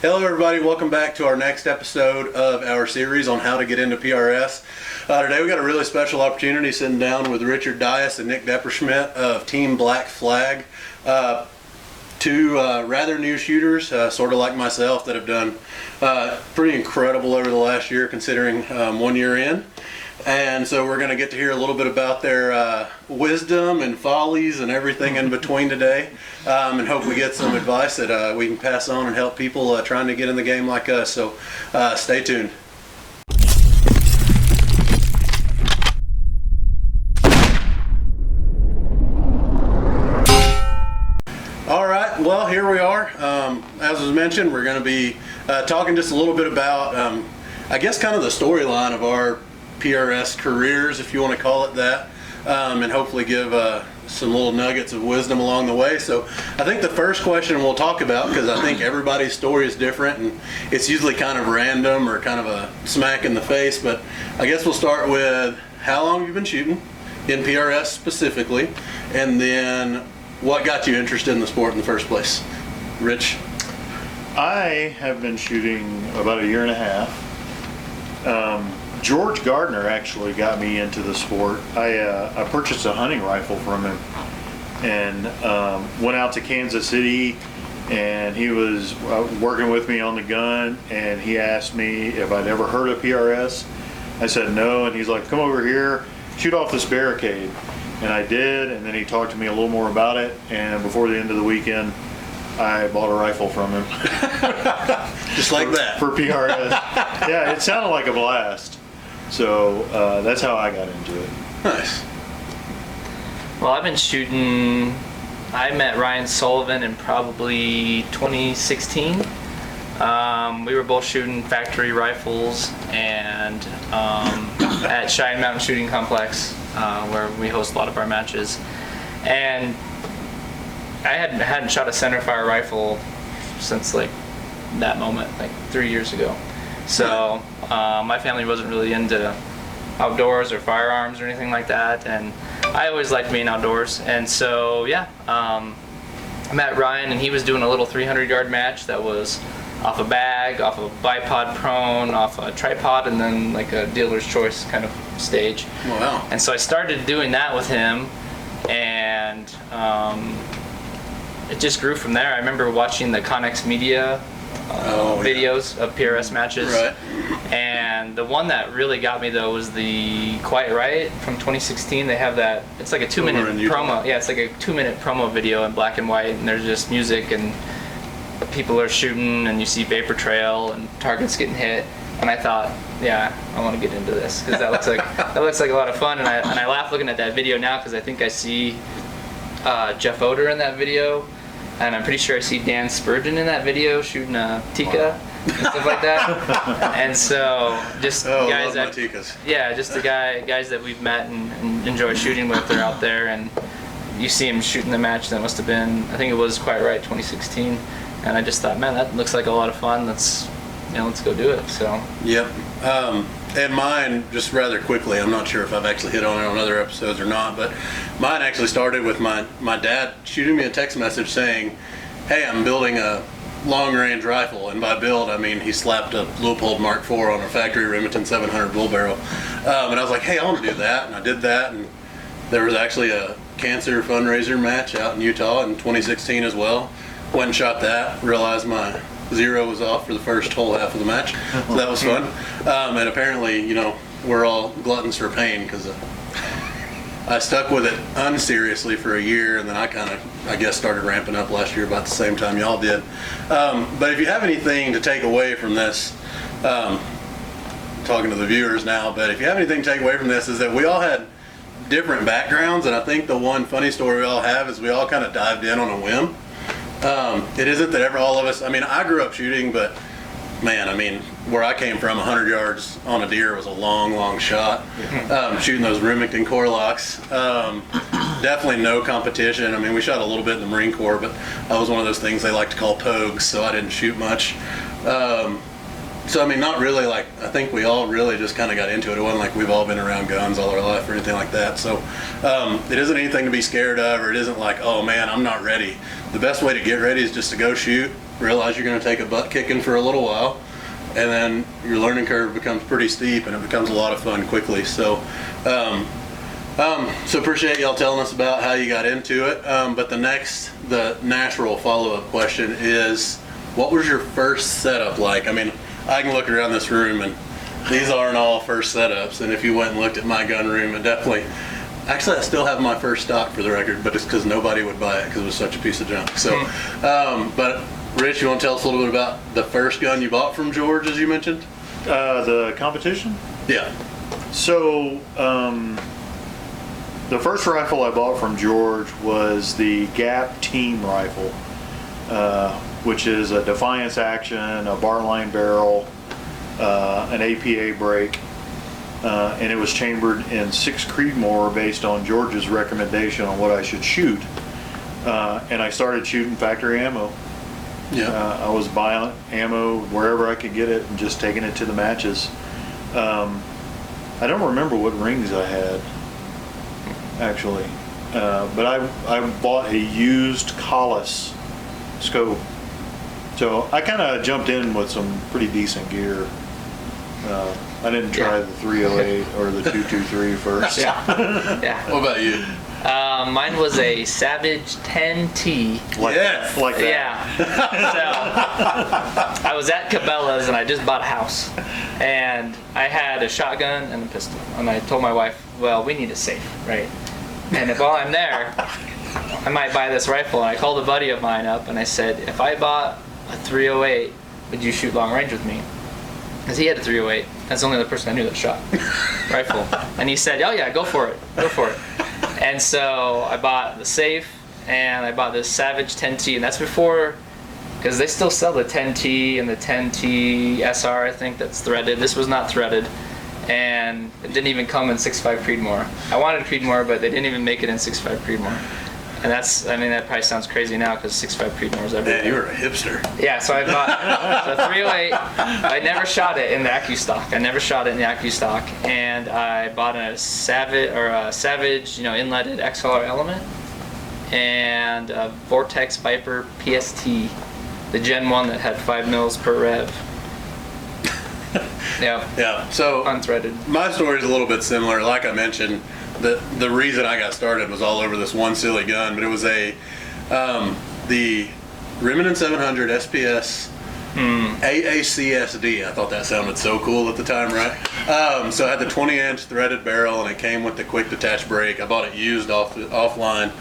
Hello everybody, welcome back to our next episode of our series on how to get into PRS. Today we got a really special opportunity sitting down with Richard Dias and Nick Depperschmidt of Team Black Flag. Two rather new shooters, sort of like myself, that have done pretty incredible over the last year considering 1 year in. And so we're going to get to hear a little bit about their wisdom and follies and everything in between today, and hopefully get some advice that we can pass on and help people trying to get in the game like us. So stay tuned. All right, well, here we are. As was mentioned, we're going to be talking just a little bit about, I guess, kind of the storyline of our PRS careers, if you want to call it that, and hopefully give some little nuggets of wisdom along the way. So I think the first question we'll talk about, because I think everybody's story is different and it's usually kind of random or kind of a smack in the face, but I guess we'll start with how long you've been shooting in PRS specifically, and then what got you interested in the sport in the first place. Rich? I have been shooting about a year and a half. George Gardner actually got me into the sport. I purchased a hunting rifle from him and went out to Kansas City, and he was working with me on the gun, and he asked me if I'd ever heard of PRS. I said no, and he's like, come over here, shoot off this barricade. And I did, and then he talked to me a little more about it, and before the end of the weekend, I bought a rifle from him. Just like that. For PRS. Yeah, it sounded like a blast. So that's how I got into it. Nice. Well, I've been shooting, I met Ryan Sullivan in probably 2016. We were both shooting factory rifles and at Cheyenne Mountain Shooting Complex, where we host a lot of our matches. And I hadn't shot a centerfire rifle since like that moment, like 3 years ago. So my family wasn't really into outdoors or firearms or anything like that, and I always liked being outdoors. And so yeah, I met Ryan, and he was doing a little 300-yard match that was off a bag, off a bipod prone, off a tripod, and then like a dealer's choice kind of stage. Wow. And so I started doing that with him, and it just grew from there. I remember watching the Connex Media videos of PRS matches. Right. And the one that really got me though was the Quiet Riot from 2016. They have that, it's like a 2-minute promo. Yeah, it's like a 2-minute promo video in black and white, and there's just music and people are shooting and you see vapor trail and targets getting hit. And I thought, yeah, I want to get into this because that looks like a lot of fun. And I laugh looking at that video now because I think I see Jeff Oder in that video. And I'm pretty sure I see Dan Spurgeon in that video shooting a Tika and stuff like that. And so just guys that, yeah, just the guys that we've met and enjoy shooting with are out there, and you see him shooting the match that must have been, I think it was Quiet Riot 2016. And I just thought, man, that looks like a lot of fun. Let's go do it. So. Yep. And mine, just rather quickly, I'm not sure if I've actually hit on it on other episodes or not, but mine actually started with my dad shooting me a text message saying, hey, I'm building a long-range rifle, and by build, I mean he slapped a Leupold Mark IV on a factory Remington 700 bull barrel. And I was like, hey, I want to do that, and I did that, and there was actually a cancer fundraiser match out in Utah in 2016 as well. Went and shot that, realized my zero was off for the first whole half of the match, so that was fun. And apparently, you know, we're all gluttons for pain because I stuck with it unseriously for a year, and then I guess started ramping up last year about the same time y'all did. But if you have anything to take away from this, talking to the viewers now, but if you have anything to take away from this is that we all had different backgrounds, and I think the one funny story we all have is we all kind of dived in on a whim. It isn't that all of us, I mean, I grew up shooting, but man, I mean, where I came from, 100 yards on a deer was a long, long shot. Shooting those Remington core locks. Definitely no competition. I mean, we shot a little bit in the Marine Corps, but I was one of those things they like to call pogues, so I didn't shoot much. So, I mean, not really like, I think we all really just kind of got into it. It wasn't like we've all been around guns all our life or anything like that. So, it isn't anything to be scared of, or it isn't like, oh man, I'm not ready. The best way to get ready is just to go shoot realize you're going to take a butt kicking for a little while, and then your learning curve becomes pretty steep, and it becomes a lot of fun quickly. So, so appreciate y'all telling us about how you got into it. But the natural follow-up question is, what was your first setup like? I mean, I can look around this room, and these aren't all first setups. And if you went and looked at my gun room, it definitely. Actually, I still have my first stock for the record, but it's because nobody would buy it because it was such a piece of junk. So, but Rich, you want to tell us a little bit about the first gun you bought from George, as you mentioned? The competition? Yeah. So, the first rifle I bought from George was the Gap Team rifle, which is a Defiance action, a barline barrel, an APA brake. And it was chambered in 6 Creedmoor based on George's recommendation on what I should shoot. And I started shooting factory ammo. Yeah. I was buying ammo wherever I could get it and just taking it to the matches. I don't remember what rings I had, actually. But I bought a used Collis scope. So I kind of jumped in with some pretty decent gear. I didn't try the 308 or the 223 first. Yeah. What about you? Mine was a Savage 10T. Like that. Yeah. So I was at Cabela's and I just bought a house, and I had a shotgun and a pistol, and I told my wife, well, we need a safe, right? And if while I'm there, I might buy this rifle. And I called a buddy of mine up and I said, if I bought a 308, would you shoot long range with me? Because he had a 308. That's the only other person I knew that shot rifle. And he said, oh yeah, go for it. Go for it. And so I bought the safe, and I bought this Savage 10T. And that's before, because they still sell the 10T and the 10T SR, I think, that's threaded. This was not threaded. And it didn't even come in 6.5 Creedmoor. I wanted Creedmoor, but they didn't even make it in 6.5 Creedmoor. And that's, I mean, that probably sounds crazy now because 6.5 Creedmoor is everywhere. Man, you were a hipster. Yeah, so I bought the 308. I never shot it in the AccuStock. And I bought a Savage, inletted XLR element, and a Vortex Viper PST, the Gen 1 that had 5 mils per rev. Yeah. So unthreaded. My story is a little bit similar. Like I mentioned, the reason I got started was all over this one silly gun, but it was the Remington 700 SPS AACSD. I thought that sounded so cool at the time, right? So I had the 20-inch threaded barrel, and it came with the quick detach brake. I bought it used offline.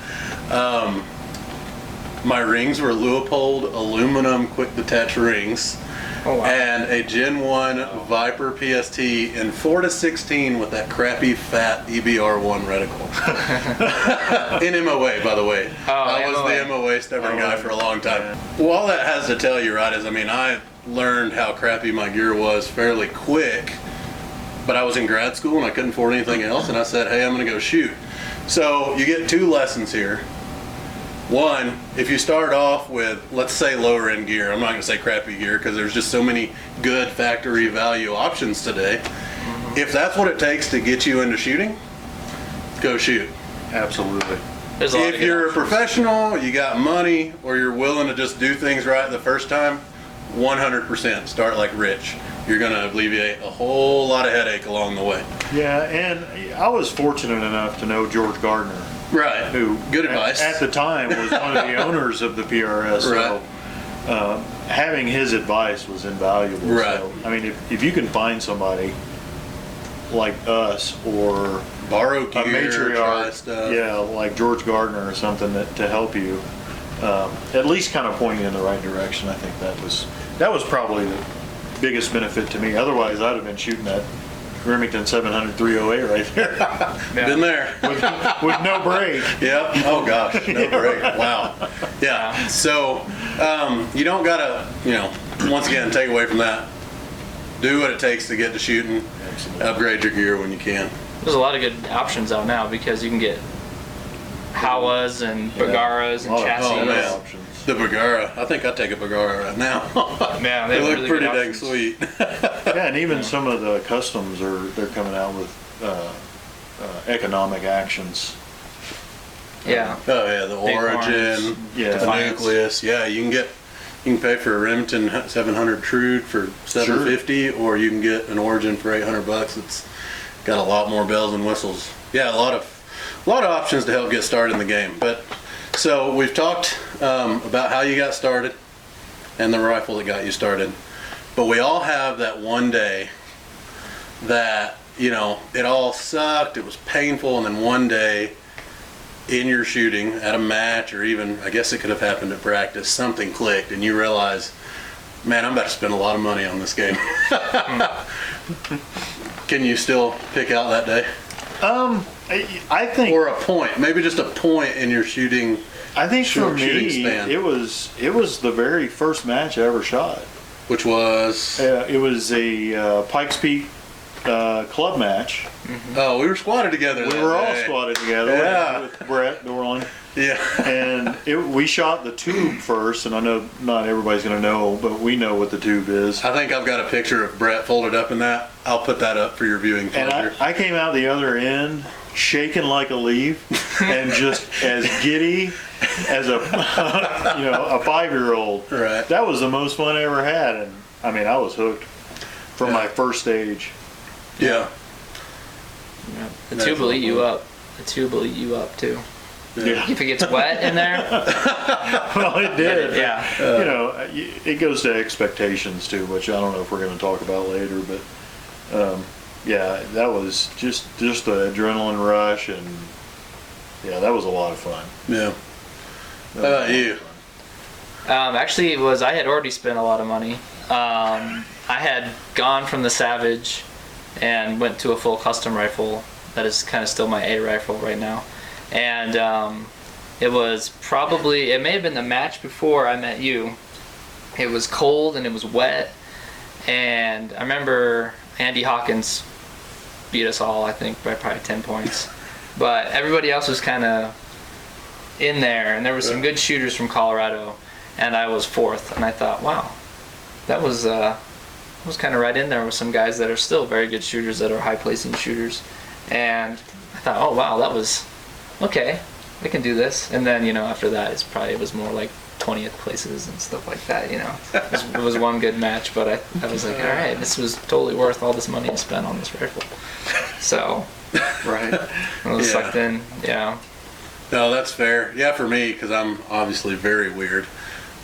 My rings were Leupold aluminum quick detach rings. Oh, wow. And a Gen 1 Viper PST in 4-16 with that crappy fat EBR1 reticle. In MOA, by the way. I was the MOA stubborn guy for a long time. Well, all that has to tell you, right, is I learned how crappy my gear was fairly quick, but I was in grad school and I couldn't afford anything else, and I said, hey, I'm going to go shoot. So you get 2 lessons here. One, if you start off with, let's say, lower end gear, I'm not going to say crappy gear because there's just so many good factory value options today. Mm-hmm. If that's what it takes to get you into shooting, go shoot. Absolutely. If you're a professional, you got money, or you're willing to just do things right the first time, 100% start like Rich. You're going to alleviate a whole lot of headache along the way. Yeah, and I was fortunate enough to know George Gardner. Right. Who, good advice. At the time, was one of the owners of the PRS. Right. So having his advice was invaluable. Right. So, I mean, if you can find somebody like us or borrow gear, a matriarch, stuff. Yeah, like George Gardner or something to help you, at least kind of point you in the right direction. I think that was probably the biggest benefit to me. Otherwise, I'd have been shooting that Remington 700 308 right there. Yeah. Been there. with no brake. Yep. Oh gosh, no brake. Wow. Yeah. So you don't gotta, once again, take away from that. Do what it takes to get to shooting. Absolutely. Upgrade your gear when you can. There's a lot of good options out now because you can get Howas and Bagaras and chassis. Oh man, the Bagara. I think I'd take a Bagara right now. Yeah, they look really pretty good dang options. sweet. Yeah, and even some of the customs they're coming out with economic actions. Yeah. Oh yeah, the Origin, Yeah. the Nucleus. Yeah, you can get You can pay for a Remington 700 Trude for $750, or you can get an Origin for $800. It's got a lot more bells and whistles. Yeah, a lot of options to help get started in the game. But so we've talked about how you got started and the rifle that got you started. But we all have that one day that, you know, it all sucked, it was painful, and then one day in your shooting at a match, or even, I guess it could have happened at practice, something clicked and you realize, man, I'm about to spend a lot of money on this game. Can you still pick out that day? I think, or a point, maybe just a point in your shooting. I think for shooting me, span. it was the very first match I ever shot. Which was? It was a Pikes Peak club match. Mm-hmm. Oh, we were squatted together. We were all squatted together. Yeah. With Brett Dorland. Yeah. And we shot the tube first, and I know not everybody's going to know, but we know what the tube is. I think I've got a picture of Brett folded up in that. I'll put that up for your viewing pleasure. And I came out the other end shaking like a leaf and just as giddy as a a 5-year-old. Right. That was the most fun I ever had, and I mean I was hooked from my first stage. Yeah. Yeah. The tube will eat you up. The tube will eat you up too. Yeah. If it gets wet in there. Well, it did. Yeah. It goes to expectations too, which I don't know if we're going to talk about later, but yeah, that was just the adrenaline rush, and yeah, that was a lot of fun. Yeah. How about you? Actually, I had already spent a lot of money. I had gone from the Savage and went to a full custom rifle that is kind of still my A rifle right now. And it may have been the match before I met you. It was cold and it was wet, and I remember Andy Hawkins beat us all, I think, by probably 10 points. But everybody else was kind of in there, and there were some good shooters from Colorado, and I was 4th, and I thought, wow, that was kind of right in there with some guys that are still very good shooters, that are high-placing shooters. And I thought, oh, wow, that was okay, I can do this. And then, after that, it was more like 20th places and stuff like that, It was one good match, but I was like, all right, this was totally worth all this money I spent on this rifle. So, Right. I was sucked in, yeah. No, that's fair. Yeah, for me, because I'm obviously very weird.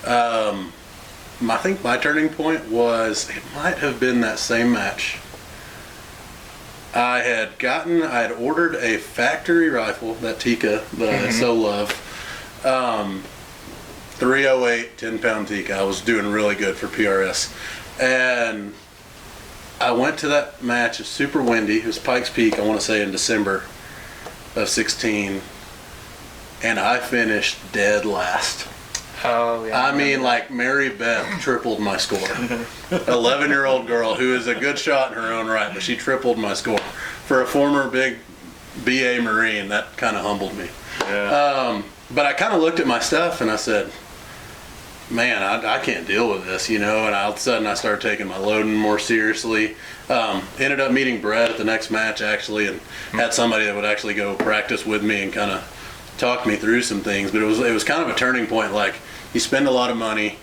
I think my turning point it might have been that same match. I had ordered a factory rifle, that Tikka that I so love. 308 10-pound Tikka. I was doing really good for PRS. And I went to that match. It was super windy. It was Pikes Peak, I want to say in December of 16. And I finished dead last. Oh, yeah. I mean, like Mary Beth tripled my score. 11-year-old girl who is a good shot in her own right, but she tripled my score. For a former big BA Marine, that kind of humbled me. Yeah. But I kind of looked at my stuff and I said, man, I can't deal with this, and all of a sudden I started taking my loading more seriously. Ended up meeting Brett at the next match, actually, and had somebody that would actually go practice with me and kind of talk me through some things. But it was kind of a turning point. Like, you spend a lot of money,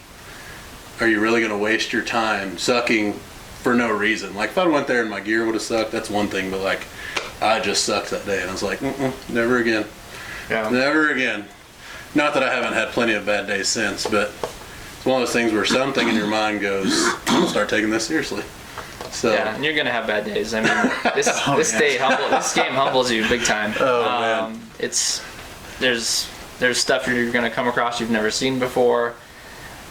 are you really going to waste your time sucking for no reason? Like, if I went there and my gear would have sucked, that's one thing, but like, I just sucked that day, and I was like, never again. Yeah. Never again. Not that I haven't had plenty of bad days since, but it's one of those things where something in your mind goes, I'm going to start taking this seriously. So. Yeah, and you're going to have bad days. I mean, this game humbles you big time. Oh, man. There's stuff you're going to come across you've never seen before.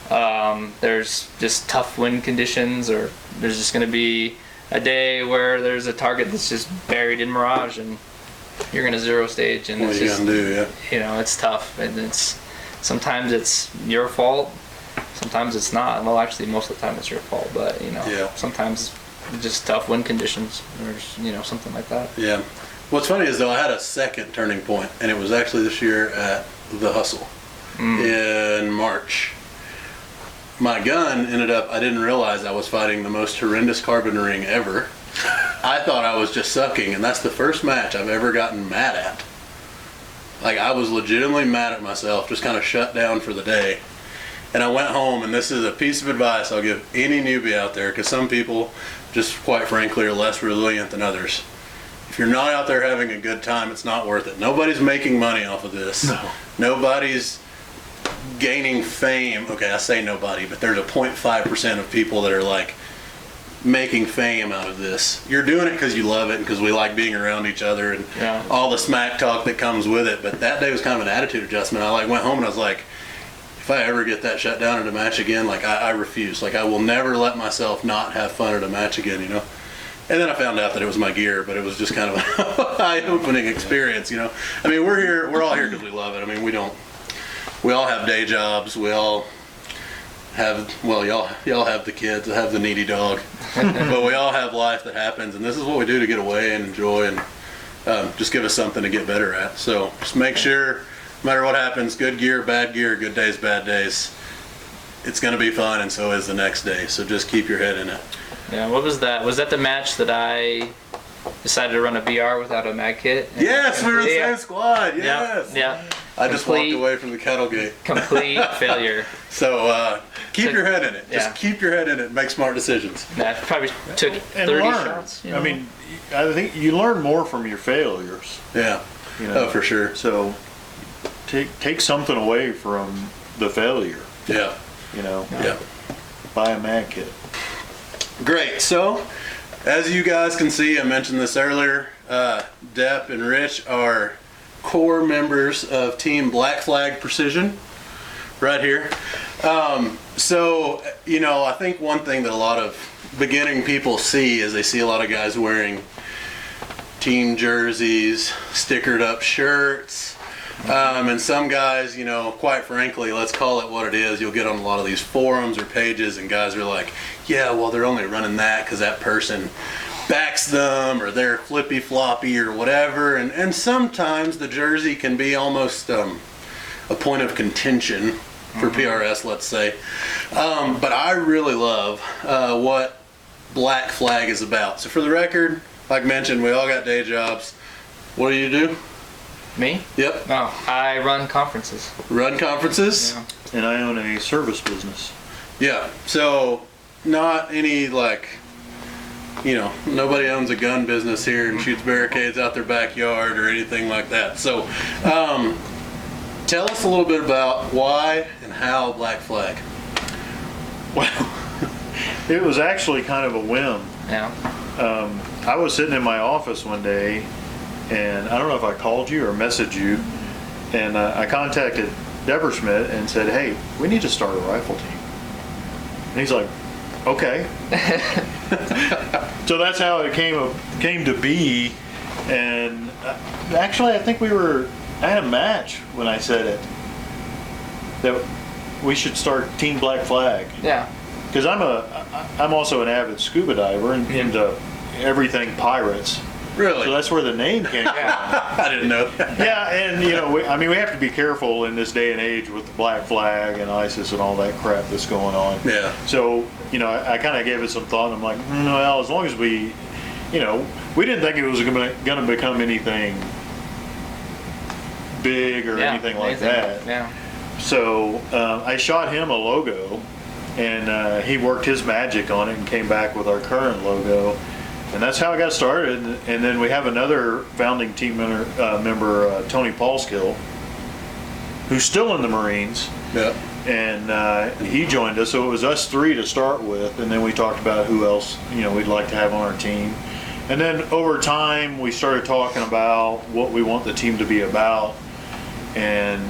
There's just tough wind conditions, or there's just going to be a day where there's a target that's just buried in mirage, and you're going to zero stage, and What it's you just, gonna do, yeah. It's tough, and sometimes it's your fault, sometimes it's not. Well, actually, most of the time it's your fault, but Yeah. sometimes it's just tough wind conditions, or something like that. Yeah. What's funny is, though, I had a second turning point, and it was actually this year at the Hustle in March. My gun ended up, I didn't realize I was fighting the most horrendous carbon ring ever. I thought I was just sucking, and that's the first match I've ever gotten mad at. Like, I was legitimately mad at myself, just kind of shut down for the day. And I went home, and this is a piece of advice I'll give any newbie out there, because some people, just quite frankly, are less resilient than others. If you're not out there having a good time, it's not worth it. Nobody's making money off of this. No. Nobody's gaining fame. Okay, I say nobody, but there's a 0.5% of people that are like making fame out of this. You're doing it because you love it and because we like being around each other and all the smack talk that comes with it. But that day was kind of an attitude adjustment. I like went home and I was like, if I ever get that shut down at a match again, like I refuse. Like I will never let myself not have fun at a match again, you know? And then I found out that it was my gear, but it was just kind of an eye-opening experience, you know? I mean, we're all here because we love it. I mean, we all have day jobs. We all have, well, y'all have the kids, I have the needy dog. But we all have life that happens, and this is what we do to get away and enjoy and just give us something to get better at. So just make sure, no matter what happens, good gear, good days, bad days, it's going to be fun, and so is the next day. So just keep your head in it. Yeah, what was that? Was that the match that I decided to run a BR without a mag kit? Yes, we were the same squad. Yes. Yeah. I just walked away from the kettle gate. Complete failure. So keep your head in it. Just keep your head in it and make smart decisions. That probably took 30 shots. You know? I mean, I think you learn more from your failures. Yeah. You know? Oh, for sure. So take something away from the failure. Yeah. You know. Yeah. Buy a mag kit. Great. So, as you guys can see, I mentioned this earlier, Depp and Rich are core members of Team Black Flag Precision right here. So, you know, I think one thing that a lot of beginning people see is they see a lot of guys wearing team jerseys, stickered up shirts, and some guys, you know, quite frankly, let's call it what it is. You'll get on a lot of these forums or pages and guys are like, yeah, well, they're only running that because that person backs them or they're flippy floppy or whatever. And sometimes the jersey can be almost a point of contention for PRS, let's say. But I really love what Black Flag is about. So for the record, like mentioned, we all got day jobs. What do you do? Me? Yep. No, I run conferences. Run conferences? Yeah. And I own a service business. Yeah. So not any like, you know, nobody owns a gun business here and shoots barricades out their backyard or anything like that. So tell us a little bit about why and how Black Flag. Well, it was actually kind of a whim. Yeah. I was sitting in my office one day, and I don't know if I called you or messaged you, and I contacted Deborah Schmidt and said, hey, we need to start a rifle team. And he's like, okay. So that's how it came to be. And actually, I think I had a match when I said it, that we should start Team Black Flag. Yeah. Because I'm also an avid scuba diver and into everything pirates. Really? So that's where the name came from. I didn't know that. Yeah, and you know, we have to be careful in this day and age with the Black Flag and ISIS and all that crap that's going on. Yeah. So, you know, I kind of gave it some thought. And I'm like, well, as long as we, you know, we didn't think it was going to become anything big or anything like that. Yeah. So I shot him a logo, and he worked his magic on it and came back with our current logo. And that's how I got started. And then we have another founding team member, Tony Paulskill, who's still in the Marines. Yeah. And he joined us. So it was us three to start with. And then we talked about who else, you know, we'd like to have on our team. And then over time, we started talking about what we want the team to be about. And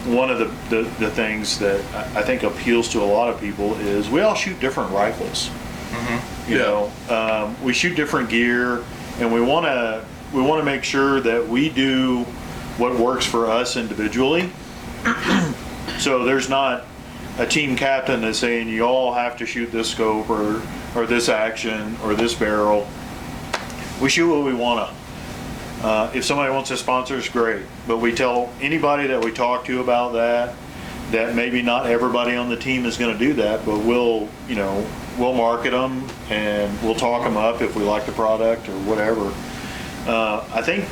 one of the things that I think appeals to a lot of people is we all shoot different rifles. You know, we shoot different gear, and we want to make sure that we do what works for us individually. So there's not a team captain that's saying you all have to shoot this scope or this action or this barrel. We shoot what we want to. If somebody wants to sponsor us, great. But we tell anybody that we talk to about that maybe not everybody on the team is going to do that, but we'll market them and we'll talk them up if we like the product or whatever. I think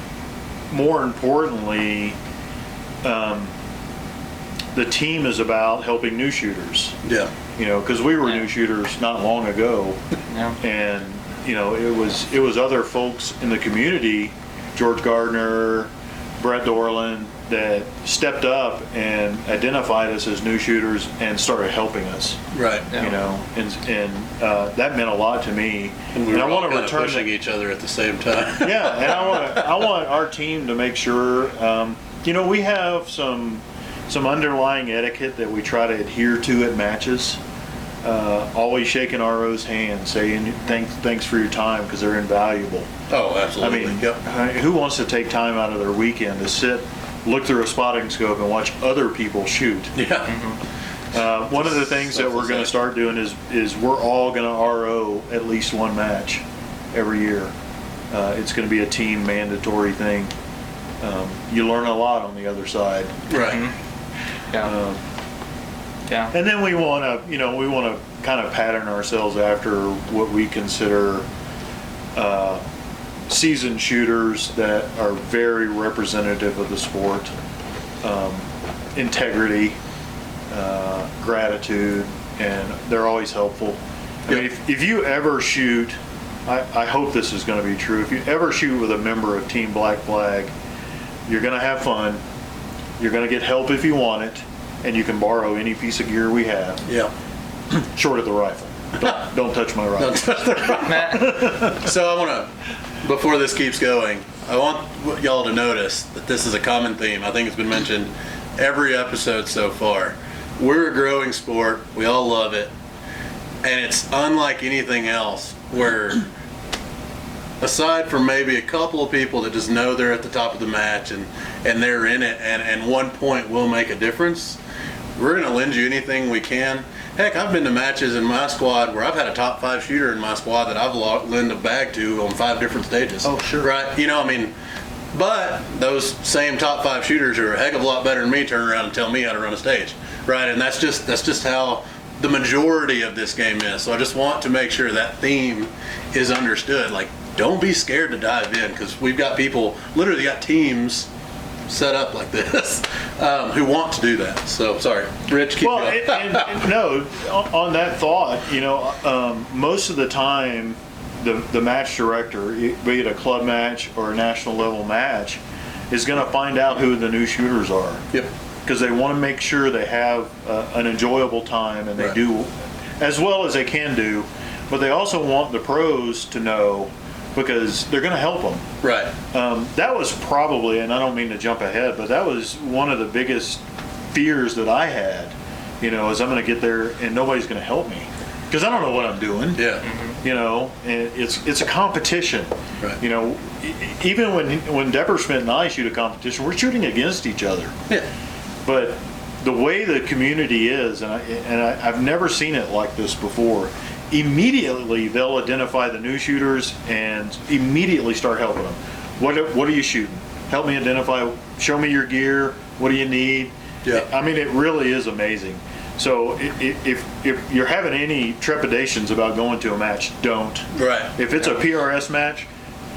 more importantly, the team is about helping new shooters. Yeah. You know, because we were Yeah. new shooters not long ago, Yeah. and you know, it was other folks in the community, George Gardner, Brett Dorland, that stepped up and identified us as new shooters and started helping us. Right. Yeah. You know, and that meant a lot to me. And we were I all want to kind of return pushing each other at the same time. yeah, and I want our team to make sure. You know, we have some underlying etiquette that we try to adhere to at matches. Always shaking RO's hand, saying thanks for your time because they're invaluable. Oh, I absolutely. mean, Yep. who wants to take time out of their weekend to sit, look through a spotting scope, and watch other people shoot? Yeah. One of the things that we're going to start doing is we're all going to RO at least one match every year. It's going to be a team mandatory thing. You learn a lot on the other side. Right. Yeah. Yeah. And then we want to kind of pattern ourselves after what we consider seasoned shooters that are very representative of the sport. Integrity, gratitude, and they're always helpful. I mean, if you ever shoot, I hope this is going to be true. If you ever shoot with a member of Team Black Flag, you're going to have fun. You're going to get help if you want it, and you can borrow any piece of gear we have, Yeah. short of the rifle. Don't touch my rifle. Matt, So I want to, before this keeps going, I want y'all to notice that this is a common theme. I think it's been mentioned every episode so far. We're a growing sport. We all love it. And it's unlike anything else where, aside from maybe a couple of people that just know they're at the top of the match and they're in it and 1 point will make a difference, we're going to lend you anything we can. Heck, I've been to matches in my squad where I've had a top 5 shooter in my squad that I've lent a bag to on 5 different stages. Oh, sure. Right? You know, I mean, but those same top 5 shooters who are a heck of a lot better than me turn around and tell me how to run a stage. Right? And that's just how the majority of this game is. So I just want to make sure that theme is understood. Like, don't be scared to dive in, because we've got people, literally got teams set up like this who want to do that. So sorry, Rich, keep Well, going. and no, on that thought, you know, most of the time, the match director, be it a club match or a national level match, is going to find out who the new shooters are. Yep. Because they want to make sure they have an enjoyable time, and they Right. do as well as they can do, but they also want the pros to know, because they're going to help them. Right. That was probably, and I don't mean to jump ahead, but that was one of the biggest fears that I had, you know, is I'm going to get there and nobody's going to help me because I don't know what I'm doing. Yeah. You know, and it's a competition. Right. You know, even when Depperschmidt and I shoot a competition, we're shooting against each other. Yeah. But the way the community is, and I've never seen it like this before, immediately they'll identify the new shooters and immediately start helping them. What are you shooting? Help me identify, show me your gear, what do you need? Yeah. I mean, it really is amazing. So if you're having any trepidations about going to a match, don't. Right. If it's a PRS match,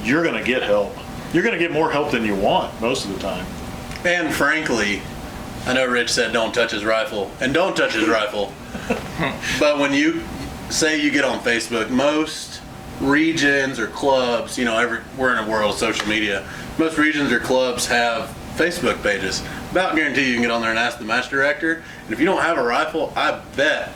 you're going to get help. You're going to get more help than you want most of the time. And frankly, I know Rich said don't touch his rifle, and don't touch his rifle. But when you say you get on Facebook, most regions or clubs, you know, we're in a world of social media. Most regions or clubs have Facebook pages. About guarantee you can get on there and ask the match director. And if you don't have a rifle, I bet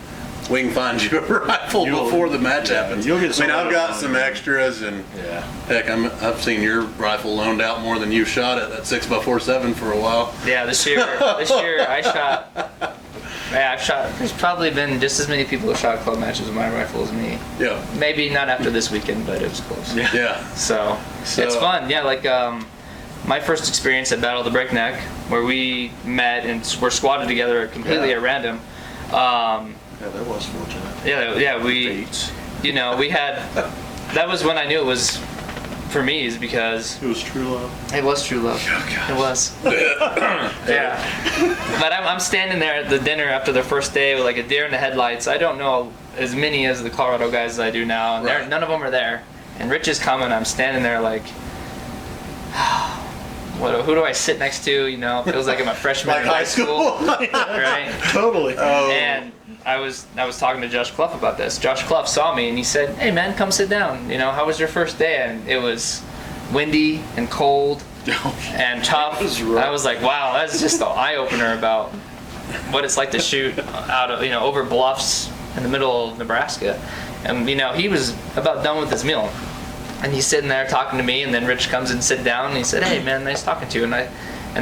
we can find you a rifle before the match happens. You'll get I mean, I've somebody got on some there. extras, and Yeah. heck, I've seen your rifle loaned out more than you've shot at that 6x47 for a while. yeah, this year I shot. Yeah, I've shot. There's probably been just as many people who shot club matches with my rifle as me. Yeah. Maybe not after this weekend, but it was close. Yeah. So it's fun. Yeah, like my first experience at Battle of the Breakneck, where we met and were squatted together completely at random. Yeah, that was fortunate. Yeah, we, Fates. you know, we had. That was when I knew it was for me, is because It was true love. it was true love. gosh. It was. Yeah. But I'm standing there at the dinner after the first day with like a deer in the headlights. I don't know as many as the Colorado guys as I do now, and Right. none of them are there. And Rich is coming. I'm standing there like, who do I sit next to? You know, it feels like I'm a freshman Like in high school, right? Totally. And I was talking to Josh Clough about this. Josh Clough saw me and he said, "Hey man, come sit down. You know, how was your first day?" And it was windy and cold and tough. I was like, wow, that's just an eye opener about what it's like to shoot out of, you know, over bluffs in the middle of Nebraska. And you know, he was about done with his meal, and he's sitting there talking to me. And then Rich comes and sit down, and he said, "Hey man, nice talking to you." And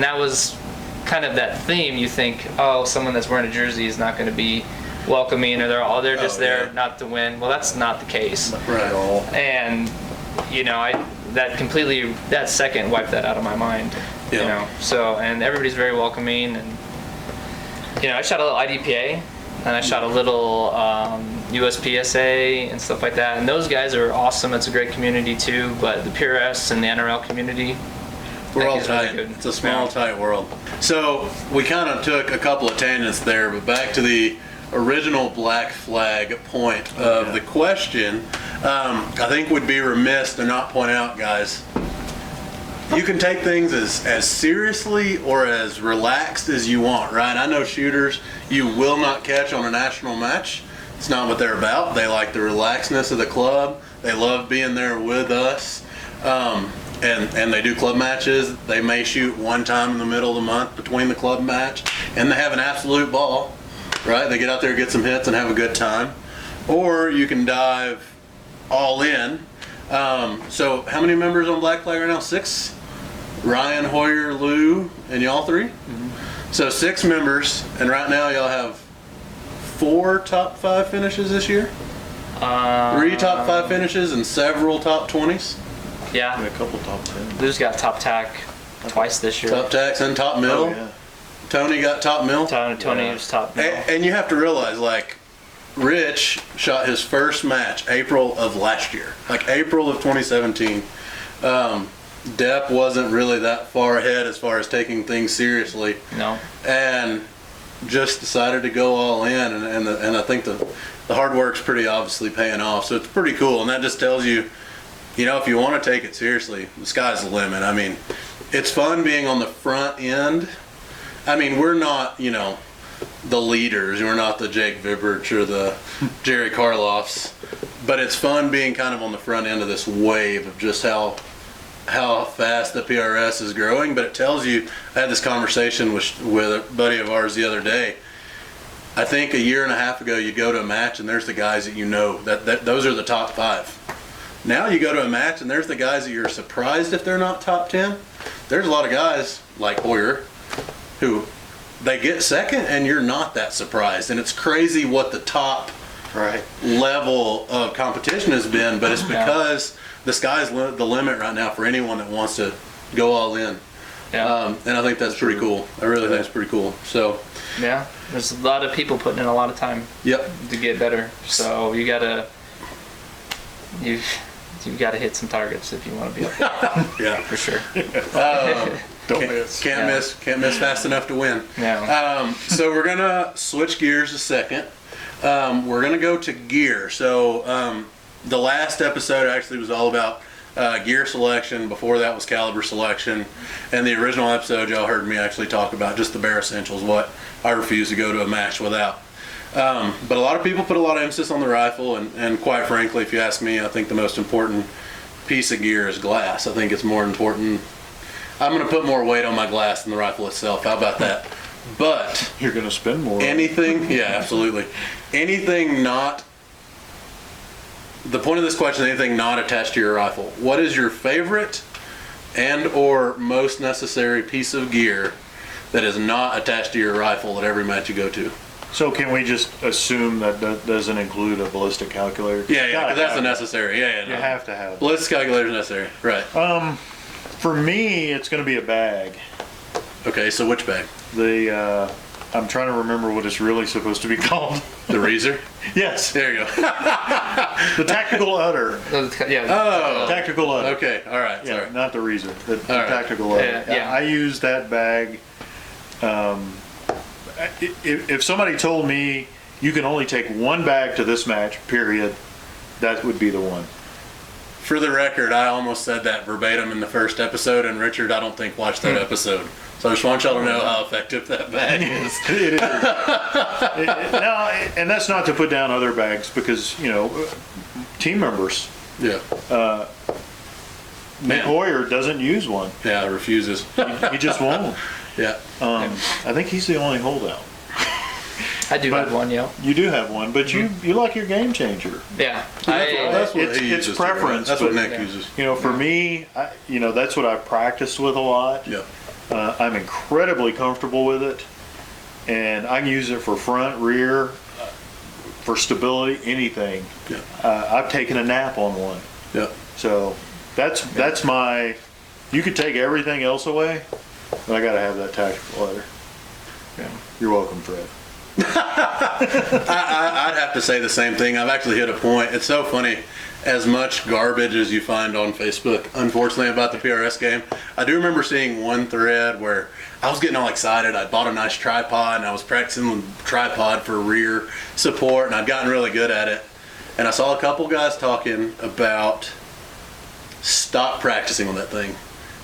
that was kind of that theme. You think, oh, someone that's wearing a jersey is not going to be welcoming, or they're just there not to win. Well, that's not the case. Right. And you know, that second wiped that out of my mind. Yeah. You know, so, and everybody's very welcoming. And you know, I shot a little IDPA, and I shot a little USPSA and stuff like that. And those guys are awesome. It's a great community too. But the PRS and the NRL community, We're all really tight. good. It's a small, tight world. So we kind of took a couple of tangents there, but back to the original black flag point of the question, I think would be remiss to not point out, guys, you can take things as seriously or as relaxed as you want, right? I know shooters you will not catch on a national match. It's not what they're about. They like the relaxedness of the club. They love being there with us. And they do club matches. They may shoot one time in the middle of the month between the club match, and they have an absolute ball, right? They get out there, get some hits, and have a good time. Or you can dive all in. So how many members on Black Flag right now? 6? Ryan, Hoyer, Lou, and y'all 3? Mm-hmm. So 6 members, and right now y'all have 4 top 5 finishes this year? 3 top 5 finishes and several top 20s? Yeah. A couple top 10. Lou's got top tack twice this year. Top tacks and top mill. Oh, yeah. Tony got top mill. Tony was top mill. And you have to realize, like, Rich shot his first match April of last year, like April of 2017. Depp wasn't really that far ahead as far as taking things seriously. No. And just decided to go all in, and I think the hard work's pretty obviously paying off. So it's pretty cool, and that just tells you, you know, if you want to take it seriously, the sky's the limit. I mean, it's fun being on the front end. I mean, we're not, you know, the leaders. We're not the Jake Viberch or the Jerry Karloffs. But it's fun being kind of on the front end of this wave of just how fast the PRS is growing. But it tells you, I had this conversation with a buddy of ours the other day. I think a year and a half ago, you go to a match and there's the guys that you know, that those are the top 5. Now you go to a match and there's the guys that you're surprised if they're not top 10. There's a lot of guys like Hoyer who they get second and you're not that surprised. And it's crazy what the top level of competition has been, but it's because the sky's the limit right now for anyone that wants to go all in. Yeah. And I think that's pretty cool. I really think it's pretty cool. So yeah, there's a lot of people putting in a lot of time to get better. So you gotta hit some targets if you want to be up there. Yeah, for sure. Don't miss. Can't miss fast enough to win. Yeah. So we're gonna switch gears a second. We're gonna go to gear. So the last episode actually was all about gear selection. Before that was caliber selection, and the original episode y'all heard me actually talk about just the bare essentials, what I refuse to go to a match without. But a lot of people put a lot of emphasis on the rifle, and quite frankly, if you ask me, I think the most important piece of gear is glass. I think it's more important. I'm going to put more weight on my glass than the rifle itself. How about that? But you're going to spend more. Anything, yeah, absolutely. Anything not, the point of this question is anything not attached to your rifle. What is your favorite and or most necessary piece of gear that is not attached to your rifle at every match you go to? So can we just assume that doesn't include a ballistic calculator? Yeah, because that's a necessary. Yeah, You have to have it. Ballistic calculator is necessary, right. For me, it's going to be a bag. Okay, so which bag? I'm trying to remember what it's really supposed to be called. The Reezer? Yes. There you go. The tactical udder. Tactical udder. Okay, all right, Yeah, sorry. not the Reezer. The right. tactical udder. Yeah. I use that bag. If somebody told me you can only take one bag to this match, period, that would be the one. For the record, I almost said that verbatim in the first episode, and Richard, I don't think, watched that episode. So I just want y'all to know how effective that bag is. It is. No, and that's not to put down other bags because, team members. Yeah. Nick Hoyer doesn't use one. Yeah, refuses. He just won't. Yeah. I think he's the only holdout. I do have one, yeah. You do have one, but you like your game changer. Yeah. That's what It's he uses. preference, That's what but- Nick uses. For me, that's what I practiced with a lot. Yeah. I'm incredibly comfortable with it, and I can use it for front, rear, for stability, anything. Yeah. I've taken a nap on one. Yeah. So that's my. You could take everything else away, but I got to have that tactical letter. Yeah. You're welcome, Fred. I'd have to say the same thing. I've actually hit a point. It's so funny. As much garbage as you find on Facebook, unfortunately, about the PRS game, I do remember seeing one thread where I was getting all excited. I bought a nice tripod, and I was practicing the tripod for rear support, and I'd gotten really good at it. And I saw a couple guys talking about stop practicing on that thing.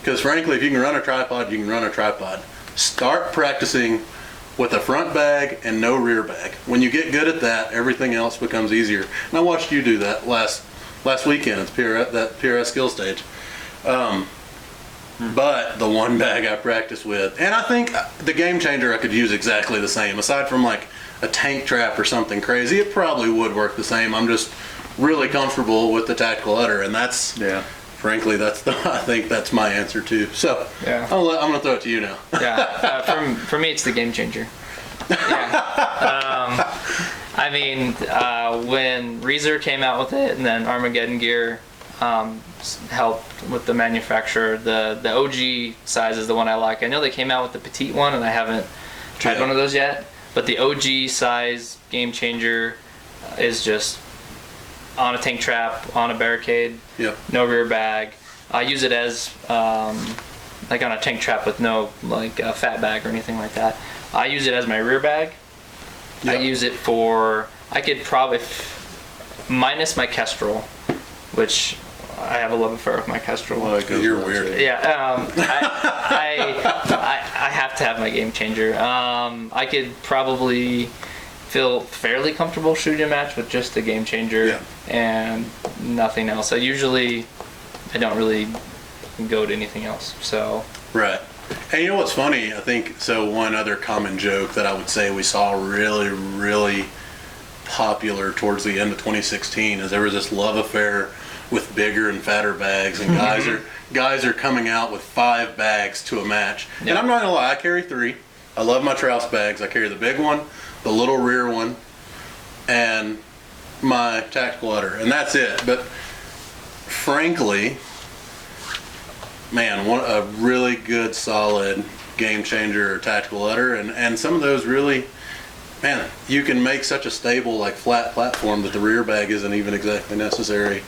Because frankly, if you can run a tripod, you can run a tripod. Start practicing with a front bag and no rear bag. When you get good at that, everything else becomes easier. And I watched you do that last weekend at that PRS skill stage. But the one bag I practiced with, and I think the game changer I could use exactly the same. Aside from like a tank trap or something crazy, it probably would work the same. I'm just really comfortable with the tactical udder, and that's frankly I think that's my answer too. So Yeah. I'm gonna throw it to you now. Yeah. For me, it's the game changer. Yeah. I mean, when Reezer came out with it, and then Armageddon Gear helped with the manufacturer, the OG size is the one I like. I know they came out with the petite one, and I haven't tried one of those yet. But the OG size game changer is just on a tank trap, on a barricade, no rear bag. I use it as like on a tank trap with no like fat bag or anything like that. I use it as my rear bag. I use it for, I could probably, minus my Kestrel, which I have a love affair with my Kestrel. Well, You're weird. Yeah, I have to have my game changer. I could probably feel fairly comfortable shooting a match with just the game changer and nothing else. I don't really go to anything else. So Right. And you know what's funny? I think, so one other common joke that I would say we saw really, really popular towards the end of 2016 is there was this love affair with bigger and fatter bags, and guys are coming out with 5 bags to a match. And I'm not gonna lie, I carry 3. I love my Trouse bags. I carry the big one, the little rear one, and my tactical udder, and that's it. But frankly, man, a really good, solid game changer or tactical udder, and some of those really, man, you can make such a stable, like flat platform that the rear bag isn't even exactly necessary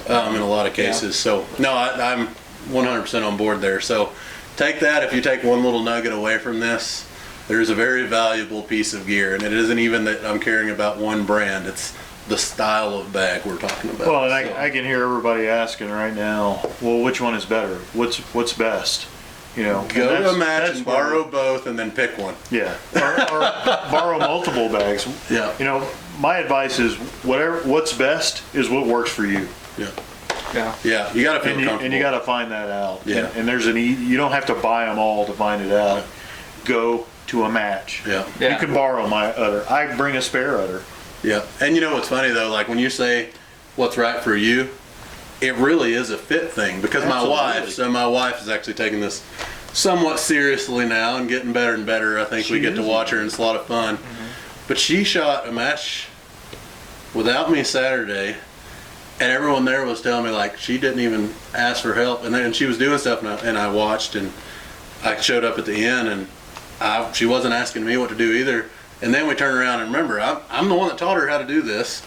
in a lot of cases. So no, I'm 100% on board there. So take that. If you take one little nugget away from this, there's a very valuable piece of gear, and it isn't even that I'm caring about one brand. It's the style of bag we're talking about. Well, and I can hear everybody asking right now, well, which one is better? What's best? Go to a match and borrow both, and then pick one. Yeah, or borrow multiple bags. Yeah. My advice is what's best is what works for you. Yeah. You got to feel comfortable, and you got to find that out. Yeah. And there's you don't have to buy them all to find it out. Go to a match. Yeah. You can borrow my udder. I bring a spare udder. Yeah. And you know what's funny though? Like when you say what's right for you, it really is a fit thing, because my wife is actually taking this somewhat seriously now and getting better and better. I think we get to watch her, and it's a lot of fun. But she shot a match without me Saturday, and everyone there was telling me like she didn't even ask for help, and then she was doing stuff, and I watched, and I showed up at the end, and she wasn't asking me what to do either. And then we turned around, and remember, I'm the one that taught her how to do this.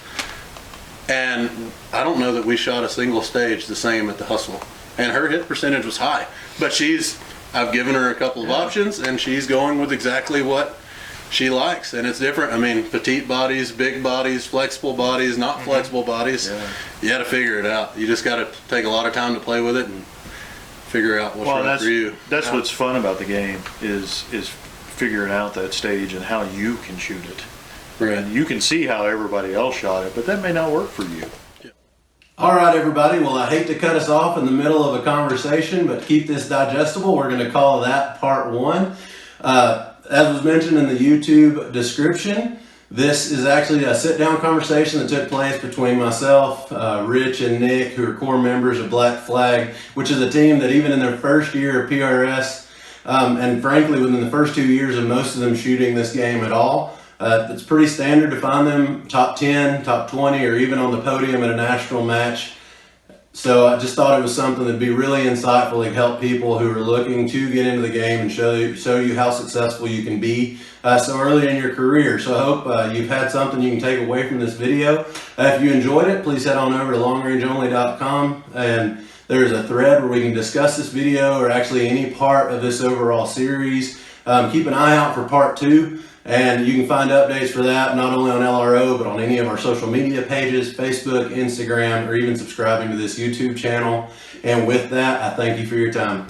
And I don't know that we shot a single stage the same at the Hustle. And her hit percentage was high. But I've given her a couple of options, and she's going with exactly what she likes, and it's different. I mean, petite bodies, big bodies, flexible bodies, not flexible bodies. Yeah. You got to figure it out. You just got to take a lot of time to play with it and figure out what's right for you. That's what's fun about the game is figuring out that stage and how you can shoot it. Right. And you can see how everybody else shot it, but that may not work for you. All right, everybody. Well, I hate to cut us off in the middle of a conversation, but to keep this digestible, we're going to call that part one. As was mentioned in the YouTube description, this is actually a sit-down conversation that took place between myself, Rich, and Nick, who are core members of Black Flag, which is a team that even in their first year of PRS, and frankly within the first 2 years of most of them shooting this game at all, it's pretty standard to find them top 10, top 20, or even on the podium at a national match. So I just thought it was something that'd be really insightful to help people who are looking to get into the game and show you how successful you can be so early in your career. So I hope you've had something you can take away from this video. If you enjoyed it, please head on over to longrangeonly.com, and there's a thread where we can discuss this video or actually any part of this overall series. Keep an eye out for part 2. And you can find updates for that not only on LRO, but on any of our social media pages, Facebook, Instagram, or even subscribing to this YouTube channel. And with that, I thank you for your time.